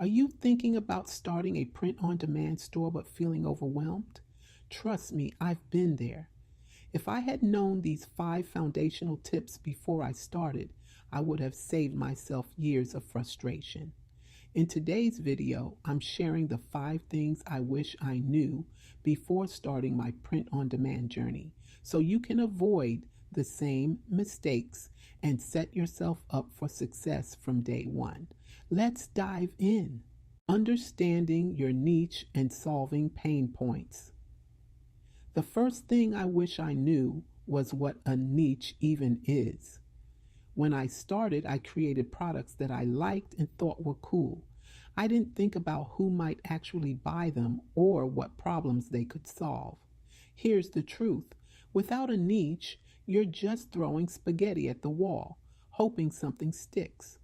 Are you thinking about starting a print-on-demand store but feeling overwhelmed? Trust me, I've been there. If I had known these 5 foundational tips before I started, I would have saved myself years of frustration. In today's video, I'm sharing the 5 things I wish I knew before starting my print-on-demand journey, so you can avoid the same mistakes and set yourself up for success from day one. Let's dive in. Understanding your niche and solving pain points. The first thing I wish I knew was what a niche even is. When I started, I created products that I liked and thought were cool. I didn't think about who might actually buy them or what problems they could solve. Here's the truth. Without a niche, you're just throwing spaghetti at the wall, hoping something sticks.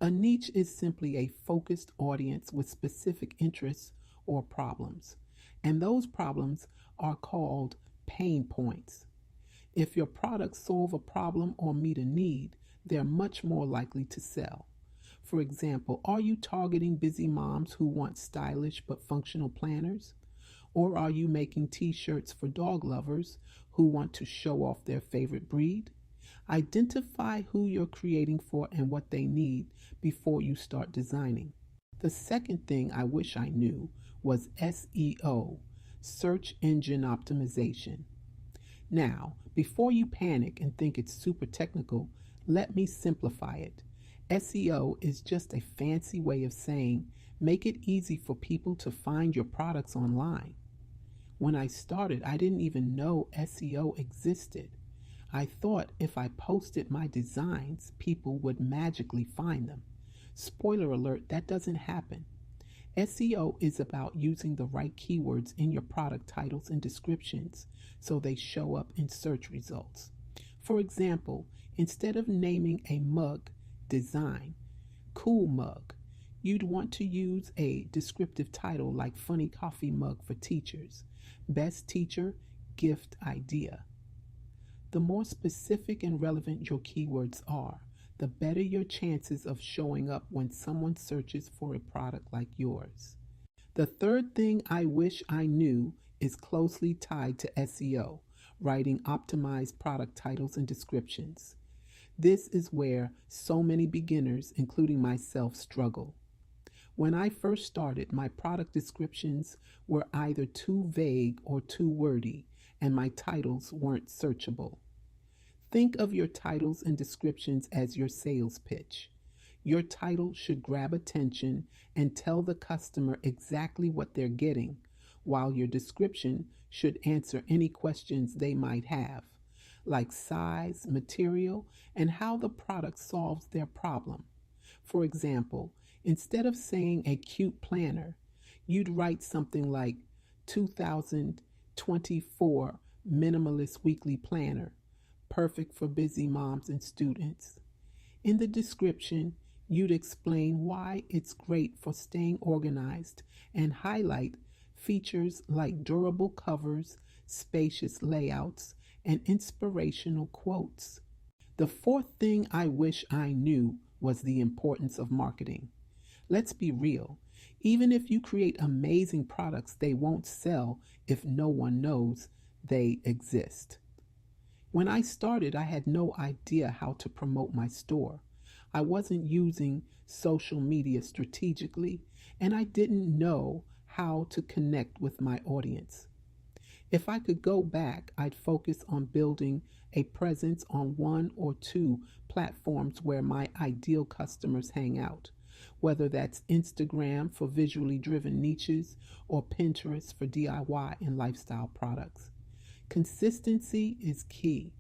A niche is simply a focused audience with specific interests or problems, and those problems are called pain points. If your products solve a problem or meet a need, they're much more likely to sell. For example, are you targeting busy moms who want stylish but functional planners? Or are you making t-shirts for dog lovers who want to show off their favorite breed? Identify who you're creating for and what they need before you start designing. The second thing I wish I knew was SEO, search engine optimization. Now, before you panic and think it's super technical, let me simplify it. SEO is just a fancy way of saying make it easy for people to find your products online. When I started, I didn't even know SEO existed. I thought if I posted my designs, people would magically find them. Spoiler alert, that doesn't happen. SEO is about using the right keywords in your product titles and descriptions so they show up in search results. For example, instead of naming a mug design, cool mug, you'd want to use a descriptive title like funny coffee mug for teachers, best teacher gift idea. The more specific and relevant your keywords are, the better your chances of showing up when someone searches for a product like yours. The third thing I wish I knew is closely tied to SEO, writing optimized product titles and descriptions. This is where so many beginners, including myself, struggle. When I first started, my product descriptions were either too vague or too wordy, and my titles weren't searchable. Think of your titles and descriptions as your sales pitch. Your title should grab attention and tell the customer exactly what they're getting, while your description should answer any questions they might have, like size, material, and how the product solves their problem. For example, instead of saying a cute planner, you'd write something like 2024 Minimalist Weekly Planner, perfect for busy moms and students. In the description, you'd explain why it's great for staying organized and highlight features like durable covers, spacious layouts, and inspirational quotes. The fourth thing I wish I knew was the importance of marketing. Let's be real. Even if you create amazing products, they won't sell if no one knows they exist. When I started, I had no idea how to promote my store. I wasn't using social media strategically, and I didn't know how to connect with my audience. If I could go back, I'd focus on building a presence on 1 or 2 platforms where my ideal customers hang out, whether that's Instagram for visually driven niches or Pinterest for DIY and lifestyle products. Consistency is key.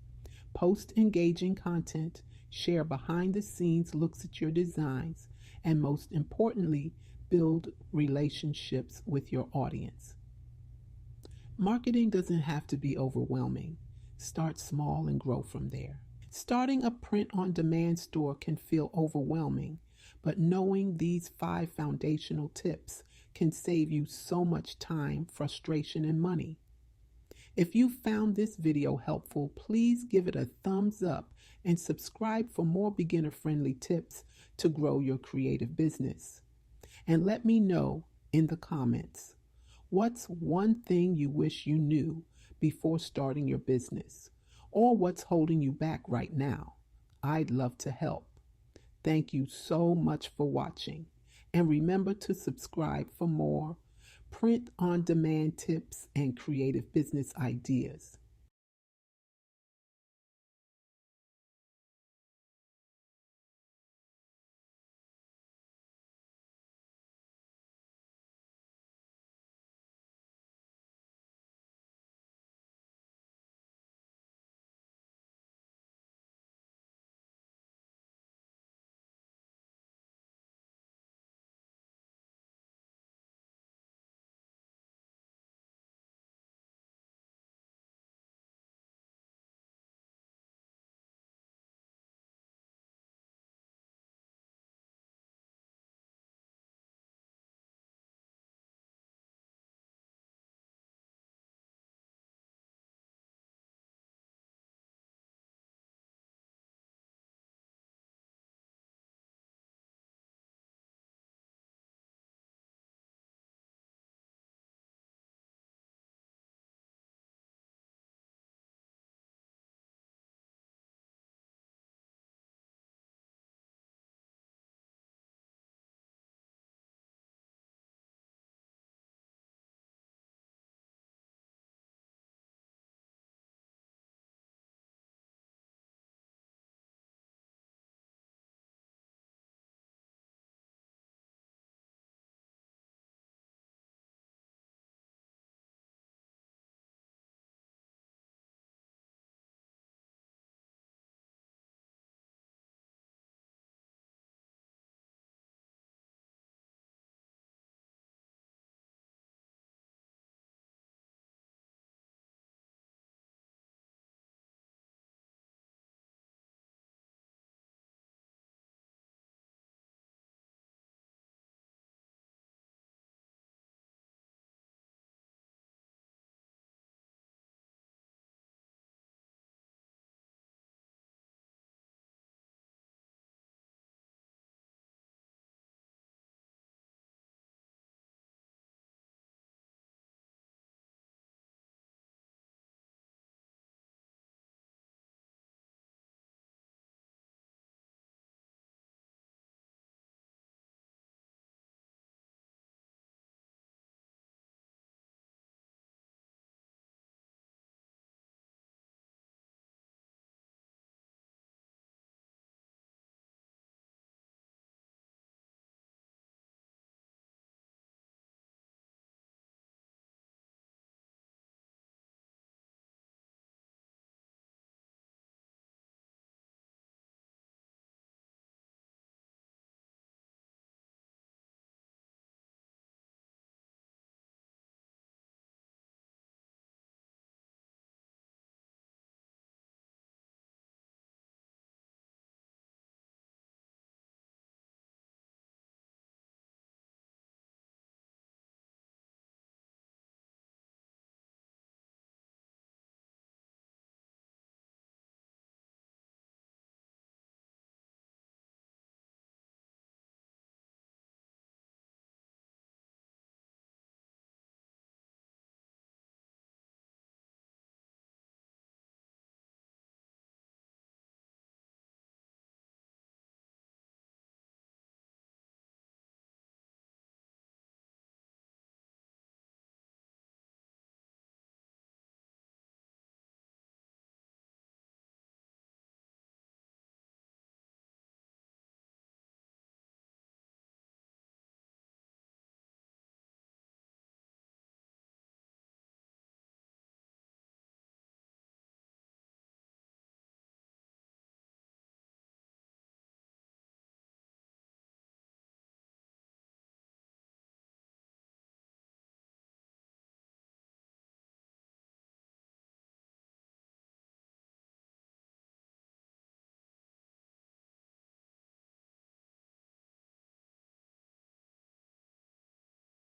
Post engaging content, share behind the scenes looks at your designs, and most importantly, build relationships with your audience. Marketing doesn't have to be overwhelming. Start small and grow from there. Starting a print-on-demand store can feel overwhelming, but knowing these 5 foundational tips can save you so much time, frustration, and money. If you found this video helpful, please give it a thumbs up and subscribe for more beginner-friendly tips to grow your creative business. And let me know in the comments, what's one thing you wish you knew before starting your business? Or what's holding you back right now? I'd love to help. Thank you so much for watching. And remember to subscribe for more print on demand tips and creative business ideas.